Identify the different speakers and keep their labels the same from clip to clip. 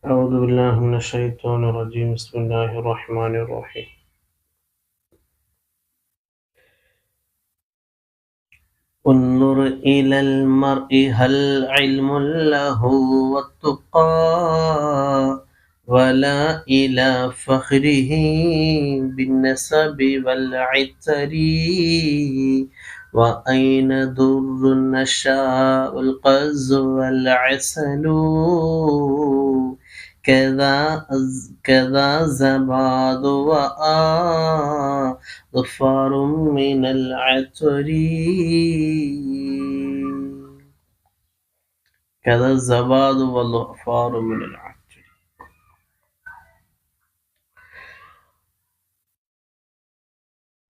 Speaker 1: أعوذ بالله من الشيطان الرجيم بسم الله الرحمن الرحيم انظر إلى المرء هل علم له والتقى ولا إلى فخره بالنسب والعتر وأين در النشاء والقز والعسل كذا زباد وظفار من العطر كذا الزباد والظفار من العطر.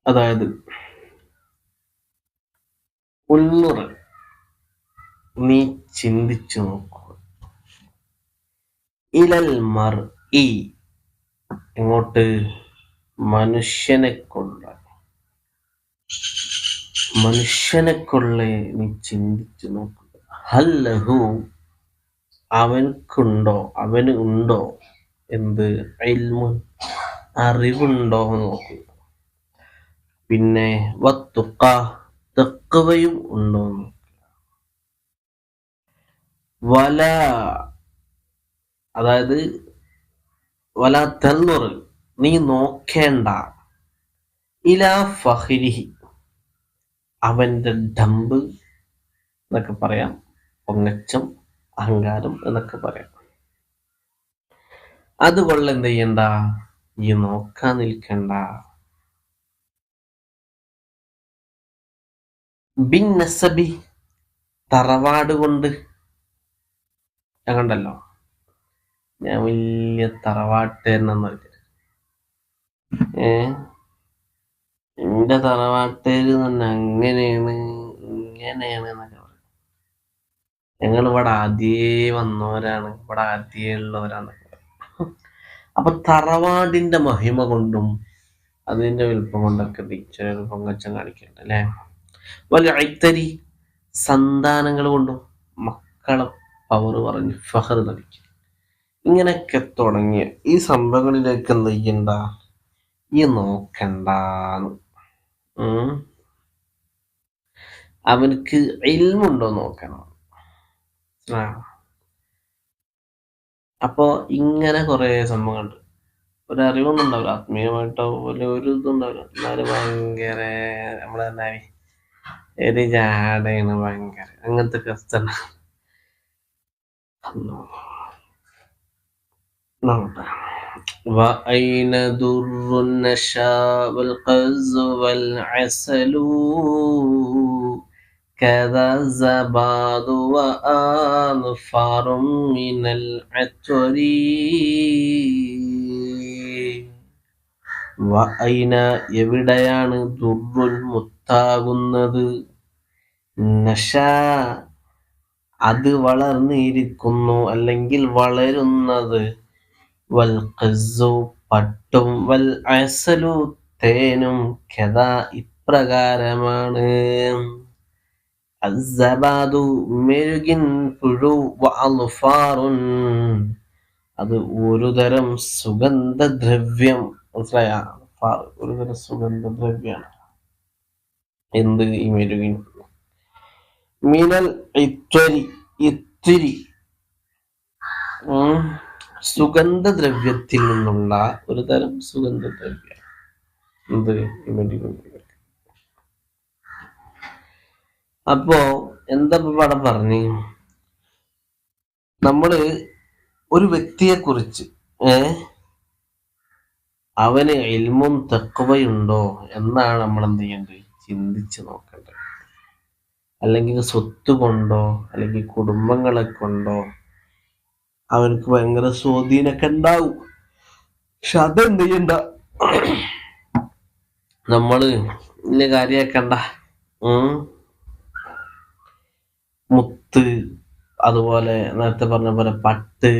Speaker 1: അതായത് ഉള്ളുറ നീ ചിന്തിച്ചു നോക്കൂ. ഇലൽ മർഇ എങ്ങോട്ട്? മനുഷ്യനെ കൊള്ള നീ ചിന്തിച്ചു നോക്കുക. ഹല്ലഹു അവന് ഉണ്ടോ എന്ത്? ഇൽമുൻ അറിവുണ്ടോ നോക്കുക. പിന്നെ വത്തുഖ തഖ്വയും ഉണ്ടോ നോക്കുക. വല അതായത് വല തൻദുർ നീ നോക്കേണ്ട ഇലാ ഫഖ്രിഹി അവന്റെ ഡംബ് എന്നൊക്കെ പറയാം, പൊങ്ങച്ചം, അഹങ്കാരം എന്നൊക്കെ പറയാം. അതുകൊള്ള എന്ത് ചെയ്യണ്ട, ഈ നോക്കാൻ നിൽക്കണ്ട. ബിൻ നസബി തറവാട് കൊണ്ട്. ഞാൻ കണ്ടല്ലോ, ഞാൻ വലിയ തറവാട്ടേരെന്നൊന്നും എന്റെ തറവാട്ടേര് തന്നെ അങ്ങനെയാണ് ഇങ്ങനെയാണ് എന്നൊക്കെ പറയും. ഞങ്ങൾ ഇവിടെ ആദ്യേ വന്നവരാണ്, ഇവിടെ ആദ്യേ ഉള്ളവരാന്നൊക്കെ പറയും. അപ്പൊ തറവാടിന്റെ മഹിമ കൊണ്ടും അതിന്റെ വലുപ്പം കൊണ്ടൊക്കെ ടീച്ചർ പൊങ്ങച്ചം കാണിക്കുന്നുണ്ട് അല്ലെ. വലിയ ഐത്തരി സന്താനങ്ങൾ കൊണ്ടും മക്കളെ പവർ പറഞ്ഞ് ഫഹർ നടിക്കും. ഇങ്ങനെയൊക്കെ തുടങ്ങിയ ഈ സംഭവങ്ങളിലേക്ക് എന്ത് ചെയ്യണ്ട, ഈ നോക്കണ്ടാന്ന്. അവനക്ക് ഇൽമുണ്ടോ നോക്കണം. അപ്പൊ ഇങ്ങനെ കുറെ സംഭവങ്ങളുണ്ട്. ഒരറിവൊന്നും ഉണ്ടാവില്ല, ആത്മീയമായിട്ടോ പോലെ ഒരു ഇതും ഉണ്ടാവില്ല. എന്നാലും ഭയങ്കര നമ്മളെ തന്നെ ഒരു ജാടയാണ്, ഭയങ്കര അങ്ങനത്തെ കസ്റ്റ. وأين در النشاء والقز والعسل كذا الزباد وأظفار من العطر وأين എവിടെയാണ് ദുർറുൽ മുത്താകുന്നത്, നശാ അത് വളർന്നിരിക്കുന്നു അല്ലെങ്കിൽ വളരുന്നത്, വൽ ഖസ്സു പട്ടും, വൽ അസലു തേനും, കദാ ഇപ്രകാരമാണ്, അസ്സബാദു മെഴുകിൻ പുഴു, വഅൾഫാറുൻ അത് ഒരുതരം സുഗന്ധദ്രവ്യം. മനസ്സിലായ? ഒരുതരം സുഗന്ധദ്രവ്യാണ് എന്ത്? ഈ മെഴുകിൻ. മിനൽ ഇത്തിരി സുഗന്ധദ്രവ്യത്തിൽ നിന്നുള്ള ഒരു തരം സുഗന്ധദ്രവ്യം എന്ത്? അപ്പോ എന്താ പടം പറഞ്ഞു, നമ്മള് ഒരു വ്യക്തിയെ കുറിച്ച് അവന് ഇൽമും തഖ്വയുണ്ടോ എന്നാണ് നമ്മൾ എന്ത് ചെയ്യേണ്ടത്, ചിന്തിച്ച് നോക്കേണ്ടത്. അല്ലെങ്കിൽ സ്വത്ത് കൊണ്ടോ അല്ലെങ്കിൽ കുടുംബങ്ങളെ കൊണ്ടോ അവർക്ക് ഭയങ്കര സ്വാധീനമൊക്കെ ഉണ്ടാവും. പക്ഷെ അതെന്ത് ചെയ്യണ്ട, നമ്മള് വലിയ കാര്യാക്കണ്ട. മുത്ത്, അതുപോലെ നേരത്തെ പറഞ്ഞ പോലെ പട്ട്,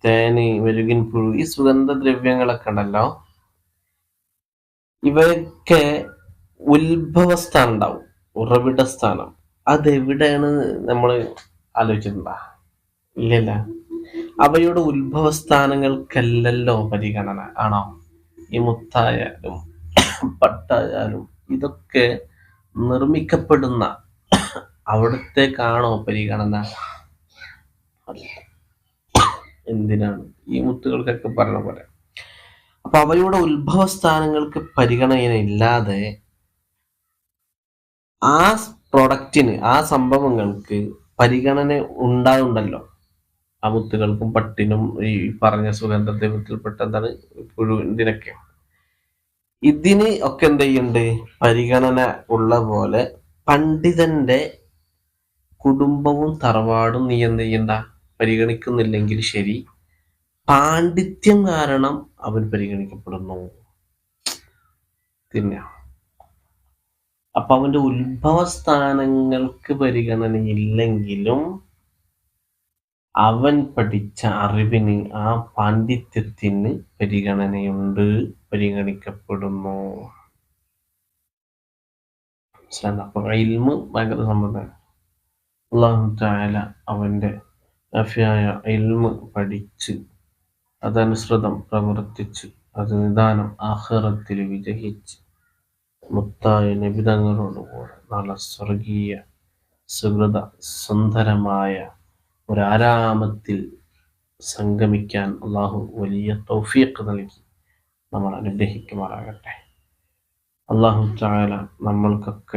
Speaker 1: തേന്, മെഴുകിൻ പുഴു, ഈ സുഗന്ധദ്രവ്യങ്ങളൊക്കെ ഉണ്ടല്ലോ, ഇവയൊക്കെ ഉത്ഭവസ്ഥാനം ഉണ്ടാവും, ഉറവിട സ്ഥാനം. അതെവിടെയാണ് നമ്മൾ ആലോചിച്ചിട്ടുണ്ടോ? ഇല്ലല്ല. അവയുടെ ഉത്ഭവസ്ഥാനങ്ങൾക്കല്ലല്ലോ പരിഗണന, ആണോ? ഈ മുത്തായാലും പട്ടായാലും ഇതൊക്കെ നിർമ്മിക്കപ്പെടുന്ന അവിടത്തേക്കാണോ പരിഗണന? എന്തിനാണ് ഈ മുത്തുകൾക്കൊക്കെ പറഞ്ഞ പോലെ. അപ്പൊ അവയുടെ ഉത്ഭവസ്ഥാനങ്ങൾക്ക് പരിഗണനയില്ലാതെ ആ പ്രൊഡക്റ്റിന്, ആ സംഭവങ്ങൾക്ക് പരിഗണന ഉണ്ടാവുണ്ടല്ലോ. ആ മുത്തുകൾക്കും പട്ടിനും ഈ പറഞ്ഞ സുഗന്ധദ്രവ്യത്തിൽപ്പെട്ട എന്താണ് പുഴു, ഇതിനൊക്കെ ഇതിന് ഒക്കെ എന്ത് ചെയ്യുന്നുണ്ട്? പരിഗണന ഉള്ള പോലെ പണ്ഡിതന്റെ കുടുംബവും തറവാടും നീ എന്ത് ചെയ്യണ്ട? പരിഗണിക്കുന്നില്ലെങ്കിൽ ശരി, പാണ്ഡിത്യം കാരണം അവൻ പരിഗണിക്കപ്പെടുന്നു. പിന്നെ അപ്പൊ അവന്റെ ഉത്ഭവസ്ഥാനങ്ങൾക്ക് പരിഗണനയില്ലെങ്കിലും അവൻ പഠിച്ച അറിവിന്, ആ പാണ്ഡിത്യത്തിന് പരിഗണനയുണ്ട്, പരിഗണിക്കപ്പെടുന്നു. അപ്പൊ ഇൽമ് ഭയങ്കര സംബന്ധമാണ്. അല്ലാഹു തആല അവന്റെ നഫിയായ ഇൽമ് പഠിച്ച് അതനുസൃതം പ്രവർത്തിച്ച് അത് നിദാനം ആഖിറത്തിൽ വിജയിച്ച് മുത്തായ നിബിതങ്ങളോടുകൂടെ നാളെ സ്വർഗീയ സുഹൃത സുന്ദരമായ ഒരാരാമത്തിൽ സംഗമിക്കാൻ അള്ളാഹു വലിയ തൗഫീഖ് നൽകി നമ്മൾ അനുഗ്രഹിക്കുമാറാകട്ടെ. അള്ളാഹു തആല നമ്മൾക്കൊക്കെ